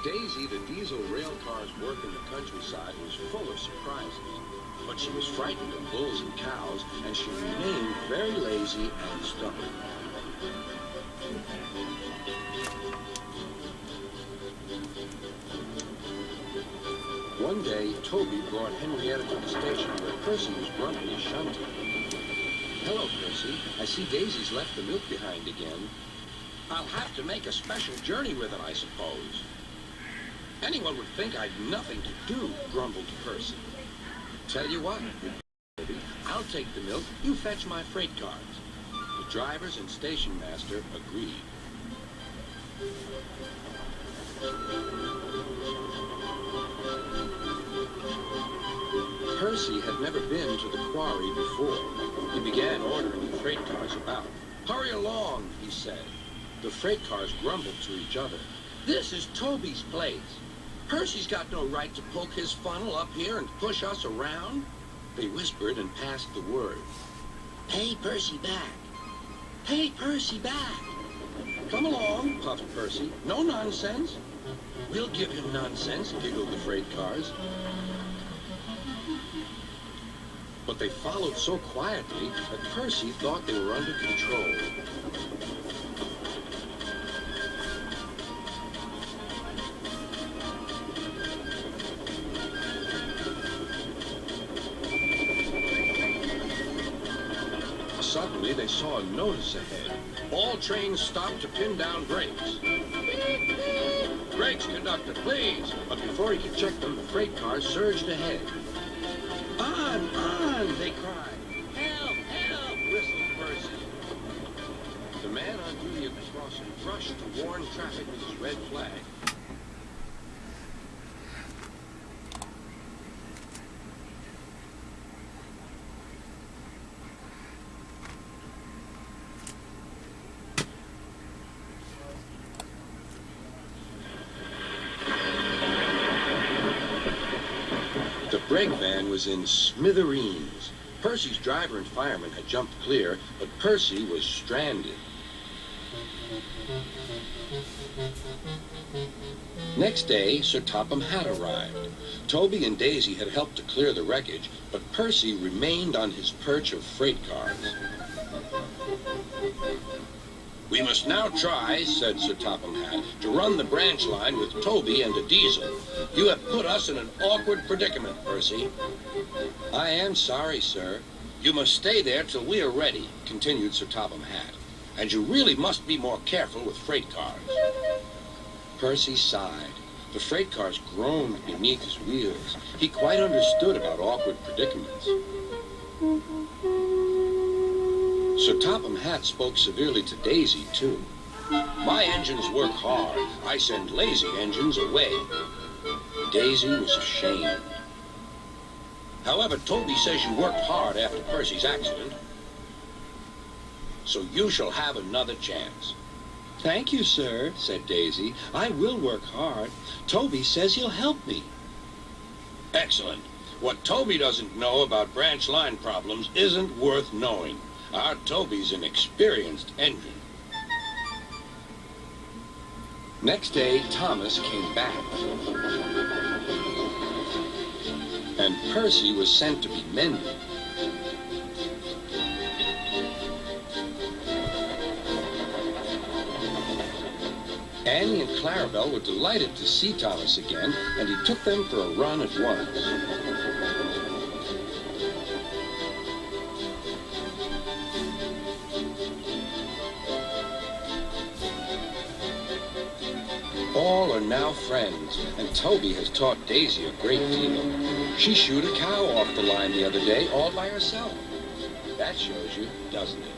Daisy, the diesel rail car's work in the countryside, was full of surprises. But she was frightened of bulls and cows, and she remained very lazy and stubborn. One day, Toby brought Henrietta to the station where Percy was grumpily shunting. "Hello, Percy. I see Daisy's left the milk behind again." "I'll have to make a special journey with it, I suppose." "Anyone would think I'd nothing to do," grumbled Percy. "Tell you what, Toby, I'll take the milk, you fetch my freight cars." The drivers and station master agreed. Percy had never been to the quarry before. He began ordering the freight cars about. "Hurry along," he said. The freight cars grumbled to each other. "This is Toby's place. Percy's got no right to poke his funnel up here and push us around." They whispered and passed the word. "Pay Percy back. Pay Percy back." "Come along," puffed Percy. "No nonsense." "We'll give him nonsense," giggled the freight cars. But they followed so quietly that Percy thought they were under control. Suddenly, they saw a notice ahead. "All trains stop to pin down brakes." "Brakes, conductor, please." But before he could check them, the freight cars surged ahead. On, they cried. "Help, help," whistled Percy. The man on duty at the crossing rushed to warn traffic with his red flag. The brake van was in smithereens. Percy's driver and fireman had jumped clear, but Percy was stranded. Next day, Sir Topham Hatt arrived. Toby and Daisy had helped to clear the wreckage, but Percy remained on his perch of freight cars. "We must now try," said Sir Topham Hatt, "to run the branch line with Toby and a diesel. You have put us in an awkward predicament, Percy." "I am sorry, sir." "You must stay there till we are ready," continued Sir Topham Hatt. "And you really must be more careful with freight cars." Percy sighed. The freight cars groaned beneath his wheels. He quite understood about awkward predicaments. Sir Topham Hatt spoke severely to Daisy, too. "My engines work hard. I send lazy engines away." Daisy was ashamed. "However, Toby says you worked hard after Percy's accident, so you shall have another chance." "Thank you, sir," said Daisy. "I will work hard. Toby says he'll help me." "Excellent. What Toby doesn't know about branch line problems isn't worth knowing. Our Toby's an experienced engine." Next day, Thomas came back, and Percy was sent to be mended. Annie and Clarabelle were delighted to see Thomas again, and he took them for a run at once. All are now friends, and Toby has taught Daisy a great deal. She shoed a cow off the line the other day all by herself. That shows you, doesn't it?